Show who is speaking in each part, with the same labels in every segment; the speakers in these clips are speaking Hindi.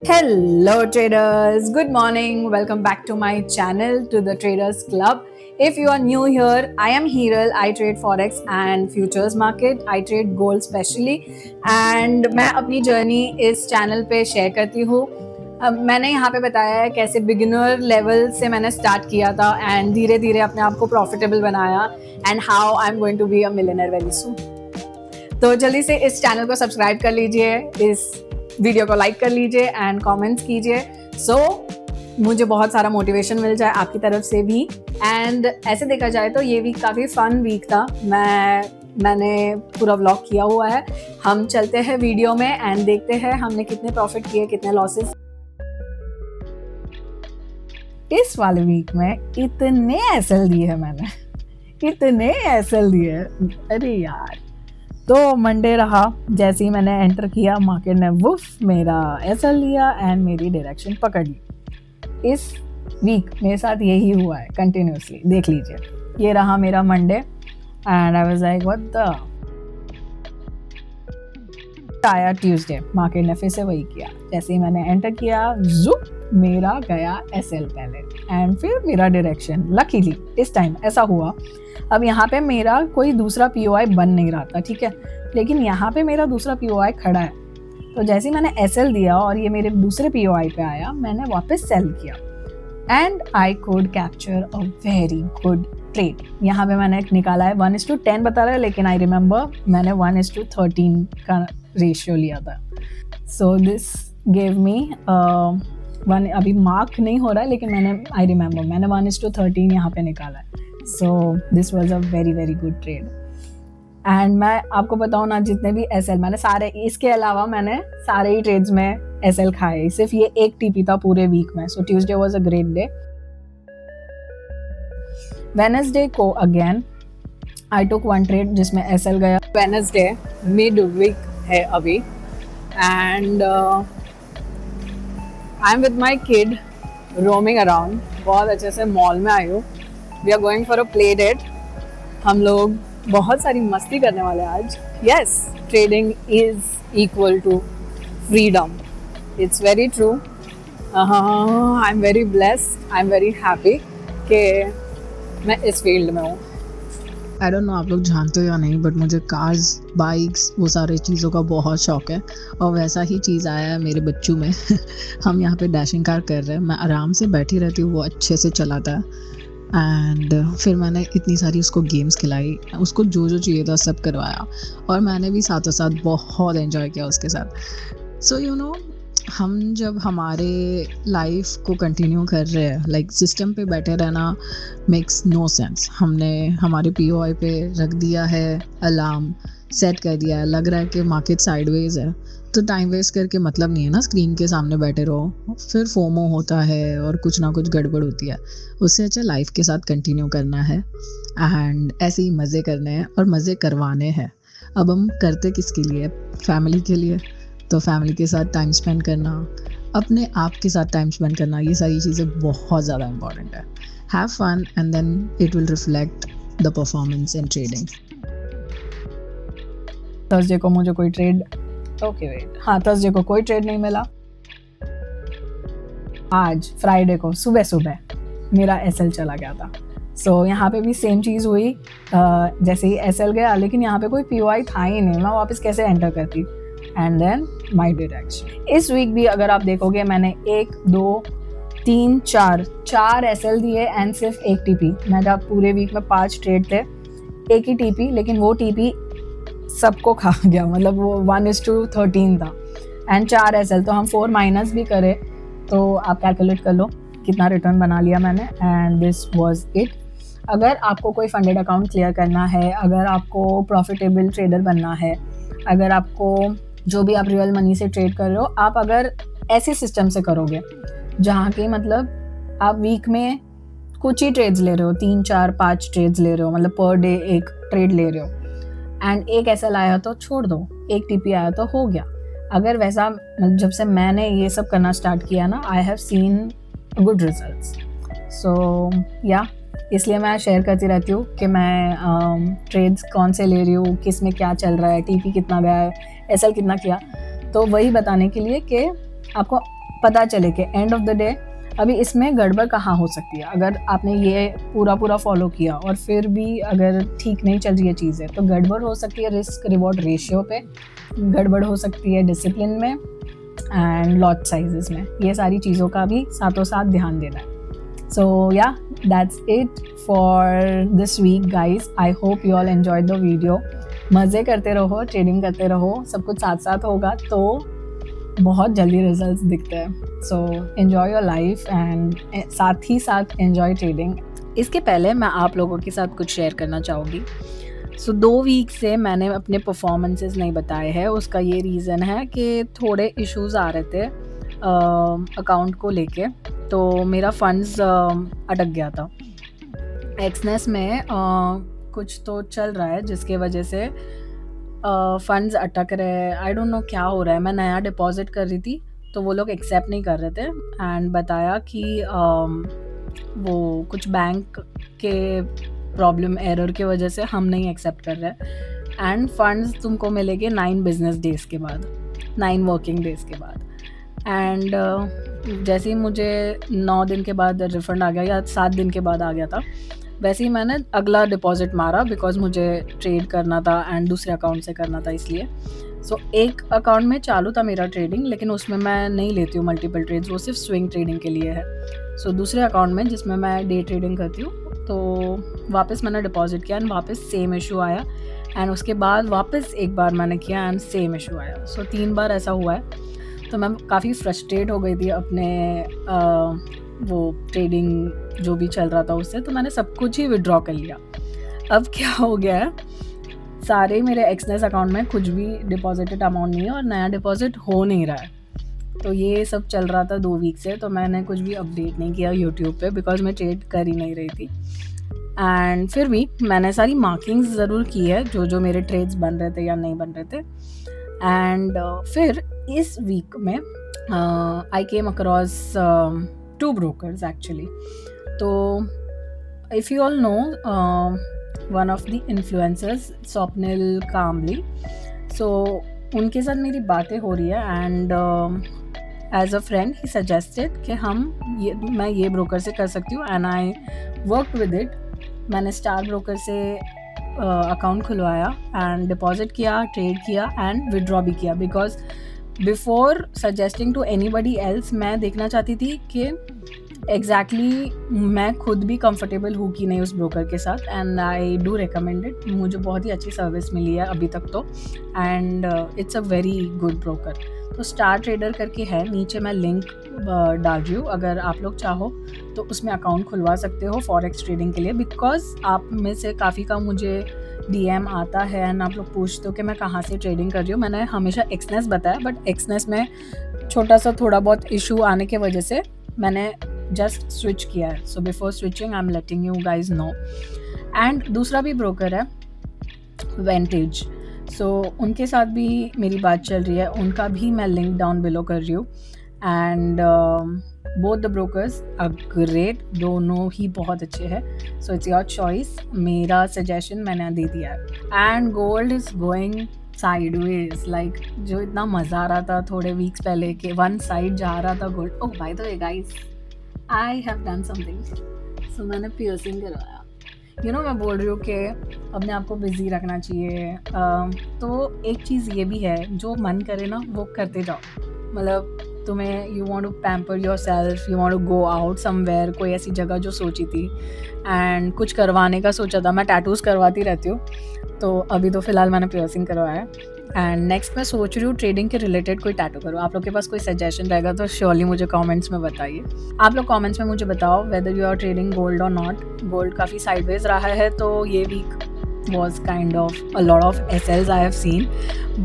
Speaker 1: Hello traders, good morning. Welcome back to my channel, to the Traders Club. If you are new here, I am Hiral. I trade forex and futures market. I trade gold specially and मैं अपनी जर्नी इस चैनल पे शेयर करती हूँ. मैंने यहाँ पे बताया है कैसे बिगिनर लेवल से मैंने स्टार्ट किया था एंड धीरे धीरे अपने आप को प्रॉफिटेबल बनाया and how I am going to be a millionaire very soon. तो जल्दी से इस चैनल को सब्सक्राइब कर लीजिए, इस वीडियो को लाइक कर लीजिए एंड कमेंट्स कीजिए सो मुझे बहुत सारा मोटिवेशन मिल जाए आपकी तरफ से भी. एंड ऐसे देखा जाए तो ये वीक काफ़ी फन वीक था. मैंने पूरा व्लॉग किया हुआ है. हम चलते हैं वीडियो में एंड देखते हैं हमने कितने प्रॉफिट किए, कितने लॉसेस. इस वाले वीक में इतने एसएल दिए हैं मैंने, इतने एसएल दिए. अरे यार, तो मंडे रहा, जैसे ही मैंने एंटर किया मार्केट ने वुफ मेरा एसएल लिया एंड मेरी डायरेक्शन पकड़ ली. इस वीक मेरे साथ यही हुआ है कंटिन्यूसली. देख लीजिए, ये रहा मेरा Monday and I was like what the. आया ट्यूसडे, मार्केट ने फिर से वही किया. जैसे ही मैंने एंटर किया जुप मेरा गया एसएल पहले एंड फिर मेरा डायरेक्शन. लकीली इस टाइम ऐसा हुआ. अब यहाँ पे मेरा कोई दूसरा पीओआई बन नहीं रहा था, ठीक है, लेकिन यहाँ पे मेरा दूसरा पीओआई खड़ा है. तो जैसे ही मैंने एसएल दिया और ये मेरे दूसरे पीओआई पे आया, मैंने वापस सेल किया and I could capture a very good trade. यहाँ पे मैंने निकाला है 1:10 बता रहा है, लेकिन आई रिमेंबर मैंने 1:13 का रेशियो लिया था. So this gave me one. अभी मार्क नहीं हो रहा है लेकिन आई रिमेंबर मैंने 1:13 यहाँ पे निकाला है. So this was a very very good trade. And मैं आपको बताऊँ ना, जितने भी एसएल मैंने सारे, इसके अलावा मैंने सारे ही ट्रेड्स में एसएल खाए. सिर्फ ये एक टीपी था पूरे वीक में. So Tuesday was a great day. Wednesday को again I took one trade जिसमें एसएल गया. वेडनेसडे मिड वीक है अभी and I am with my kid roaming around. बहुत अच्छे से मॉल में आई हूँ. We are going for a play date. हम लोग बहुत सारी मस्ती करने वाले हैं आज. Yes, trading is equal to freedom. It's very true. I am very blessed, I am very happy कि मैं इस फील्ड में हूँ.
Speaker 2: आई डोंट नो आप लोग जानते हो या नहीं, बट मुझे कार्स, बाइक्स, वो सारे चीज़ों का बहुत शौक है. और वैसा ही चीज़ आया है मेरे बच्चों में. हम यहाँ पे डैशिंग कार कर रहे हैं. मैं आराम से बैठी रहती हूँ, वो अच्छे से चलाता है. एंड फिर मैंने इतनी सारी उसको गेम्स खिलाई, उसको जो जो चाहिए था सब करवाया. और मैंने भी साथों साथ बहुत एंजॉय किया उसके साथ. सो यू नो, हम जब हमारे लाइफ को कंटिन्यू कर रहे हैं, लाइक सिस्टम पे बैठे रहना मेक्स नो सेंस. हमने हमारे पीओआई पे रख दिया है अलार्म, सेट कर दिया है, लग रहा है कि मार्केट साइडवेज है, तो टाइम वेस्ट करके मतलब नहीं है ना. स्क्रीन के सामने बैठे रहो, फिर फोमो होता है और कुछ ना कुछ गड़बड़ होती है. उससे अच्छा लाइफ के साथ कंटिन्यू करना है एंड ऐसे ही मज़े करने हैं और मज़े करवाने हैं. अब हम करते किसके लिए? फैमिली के लिए. तो फैमिली के साथ टाइम स्पेंड करना, अपने आप के साथ टाइम स्पेंड करना, ये सारी चीज़ें बहुत ज़्यादा इंपॉर्टेंट है. Have fun and then it will reflect the performance in trading.
Speaker 1: Thursday को मुझे कोई ट्रेड थर्सडे को कोई ट्रेड नहीं मिला. आज फ्राइडे को सुबह सुबह मेरा एसएल चला गया था. सो यहाँ पे भी सेम चीज़ हुई. जैसे ही एसएल गया, लेकिन यहाँ पे कोई पीओआई था ही नहीं. मैं वापस कैसे एंटर करती? And then my direction. इस वीक भी अगर आप देखोगे, मैंने 1 2 3 4 एसएल दिए एंड सिर्फ एक टीपी. मेरा पूरे वीक में 5 ट्रेड थे, एक ही टीपी, लेकिन वो टीपी सबको खा गया. मतलब वो 1:13 था एंड 4 एसएल. तो हम 4 माइनस भी करें तो आप कैलकुलेट कर लो कितना रिटर्न बना लिया मैंने. And this was it. अगर आपको कोई फंडेड अकाउंट क्लियर करना है, अगर आपको प्रॉफिटेबल ट्रेडर बनना है, अगर आपको जो भी आप रियल मनी से ट्रेड कर रहे हो, आप अगर ऐसे सिस्टम से करोगे जहाँ के मतलब आप वीक में कुछ ही ट्रेड्स ले रहे हो, 3 4 5 ट्रेड्स ले रहे हो, मतलब पर डे एक ट्रेड ले रहे हो एंड एक एसएल आया तो छोड़ दो, एक टीपी आया तो हो गया. अगर वैसा, जब से मैंने ये सब करना स्टार्ट किया ना, I have seen good results. So या इसलिए मैं शेयर करती रहती हूँ कि मैं ट्रेड्स कौन से ले रही हूँ, किस में क्या चल रहा है, टीपी कितना गया है, एसएल कितना किया. तो वही बताने के लिए कि आपको पता चले कि एंड ऑफ द डे अभी इसमें गड़बड़ कहाँ हो सकती है। अगर आपने ये पूरा फॉलो किया और फिर भी अगर ठीक नहीं चल रही है चीज़ें, तो गड़बड़ हो सकती है रिस्क रिवॉर्ड रेशियो पे, गड़बड़ हो सकती है डिसिप्लिन में एंड लॉट साइजेस में। ये सारी चीज़ों का भी साथों साथ ध्यान देना है। So yeah, that's it for this week guys. I hope you all enjoyed the video. मज़े करते रहो, ट्रेडिंग करते रहो, सब कुछ साथ साथ होगा तो बहुत जल्दी रिजल्ट्स दिखते हैं। So enjoy your life and साथ ही साथ एन्जॉय ट्रेडिंग। इसके पहले मैं आप लोगों के साथ कुछ शेयर करना चाहूँगी। सो 2 वीक से मैंने अपने परफॉर्मेंसेस नहीं बताए हैं। उसका ये रीज़न है कि थोड़े इश्यूज़ आ रहे थे अकाउंट को लेके, तो मेरा फंड्स अटक गया था। एक्सनेस में कुछ तो चल रहा है जिसके वजह से फंड्स अटक रहे हैं। आई डोंट नो क्या हो रहा है। मैं नया डिपॉजिट कर रही थी तो वो लोग एक्सेप्ट नहीं कर रहे थे एंड बताया कि वो कुछ बैंक के प्रॉब्लम एरर की वजह से हम नहीं एक्सेप्ट कर रहे एंड फंड्स तुमको मिलेंगे 9 बिजनेस डेज़ के बाद, 9 वर्किंग डेज़ के बाद। एंड जैसे ही मुझे 9 दिन के बाद रिफ़ंड आ गया या 7 दिन के बाद आ गया था, वैसे ही मैंने अगला डिपॉजिट मारा बिकॉज मुझे ट्रेड करना था एंड दूसरे अकाउंट से करना था इसलिए। सो एक अकाउंट में चालू था मेरा ट्रेडिंग, लेकिन उसमें मैं नहीं लेती हूँ मल्टीपल ट्रेड्स, वो सिर्फ स्विंग ट्रेडिंग के लिए है। सो दूसरे अकाउंट में जिसमें मैं डे ट्रेडिंग करती हूँ, तो वापस मैंने डिपॉजिट किया एंड वापस सेम इशू आया एंड उसके बाद वापस एक बार मैंने किया एंड सेम इशू आया। सो 3 बार ऐसा हुआ है। तो मैं काफ़ी फ्रस्ट्रेट हो गई थी अपने वो ट्रेडिंग जो भी चल रहा था उससे, तो मैंने सब कुछ ही विड्रॉ कर लिया। अब क्या हो गया है, सारे मेरे एक्सनेस अकाउंट में कुछ भी डिपॉजिटेड अमाउंट नहीं है और नया डिपॉजिट हो नहीं रहा है। तो ये सब चल रहा था 2 वीक से, तो मैंने कुछ भी अपडेट नहीं किया यूट्यूब पे बिकॉज मैं ट्रेड कर ही नहीं रही थी। एंड फिर भी मैंने सारी मार्किंग्स ज़रूर की है जो जो मेरे ट्रेड्स बन रहे थे या नहीं बन रहे थे। एंड फिर इस वीक में आई केम अक्रॉस 2 brokers actually. तो if you all know one of the influencers, Swapnil Kamli, so उनके साथ मेरी बातें हो रही है and as a friend he suggested कि मैं ये ब्रोकर से कर सकती हूँ and I work with it. मैंने स्टार ब्रोकर से अकाउंट खुलवाया एंड डिपॉजिट किया, ट्रेड किया एंड विड्रॉ भी किया because before suggesting to anybody else मैं देखना चाहती थी कि एग्जैक्टली मैं खुद भी कंफर्टेबल हूँ कि नहीं उस ब्रोकर के साथ। And I do recommend it. मुझे बहुत ही अच्छी सर्विस मिली है अभी तक तो and it's a very good broker. तो स्टार ट्रेडर करके है, नीचे मैं लिंक डाल रही हूँ, अगर आप लोग चाहो तो उसमें अकाउंट खुलवा सकते हो फॉरेक्स ट्रेडिंग के लिए। बिकॉज आप में से काफ़ी का मुझे DM आता है एंड आप लोग पूछते हो कि मैं कहाँ से ट्रेडिंग कर रही हूँ। मैंने हमेशा एक्सनेस बताया, बट एक्सनेस में छोटा सा थोड़ा बहुत इशू आने की वजह से मैंने जस्ट स्विच किया है। So before switching I am letting you guys know. And दूसरा भी ब्रोकर है वेंटेज, सो उनके साथ भी मेरी बात चल रही है, उनका भी मैं लिंक डाउन बिलो कर रही हूँ। And both the brokers are great, दोनों ही बहुत अच्छे हैं। सो इट्स योर चॉइस, मेरा सजेशन मैंने दे दिया है। And gold is going sideways, like जो इतना मज़ा आ रहा था थोड़े वीक्स पहले के वन साइड जा रहा था gold. Oh by the way guys, I have done something. So मैंने पियर्सिंग करवाया। मैं बोल रही हूँ कि अपने आप को बिजी रखना चाहिए। तो एक चीज़ ये भी है, जो मन करे ना वो करते जाओ। मतलब तुम्हें you want to pamper your self, you want to go out somewhere, कोई ऐसी जगह जो सोची थी एंड कुछ करवाने का सोचा था। मैं टैटूज़ करवाती रहती हूँ, तो अभी तो फ़िलहाल मैंने पियर्सिंग करवाया है। एंड नेक्स्ट मैं सोच रही हूँ ट्रेडिंग के रिलेटेड कोई टैटू करूँ। आप लोग के पास कोई सजेशन रहेगा तो श्योरली मुझे कमेंट्स में बताइए। आप लोग कमेंट्स में मुझे बताओ whether you are trading gold और नॉट। गोल्ड काफ़ी साइडवेज रहा है, तो ये week was kind of a lot of SLs I have seen,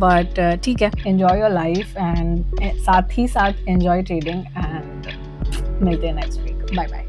Speaker 1: but ठीक है, enjoy your life and साथ ही साथ enjoy trading and मिलते हैं next week. Bye bye.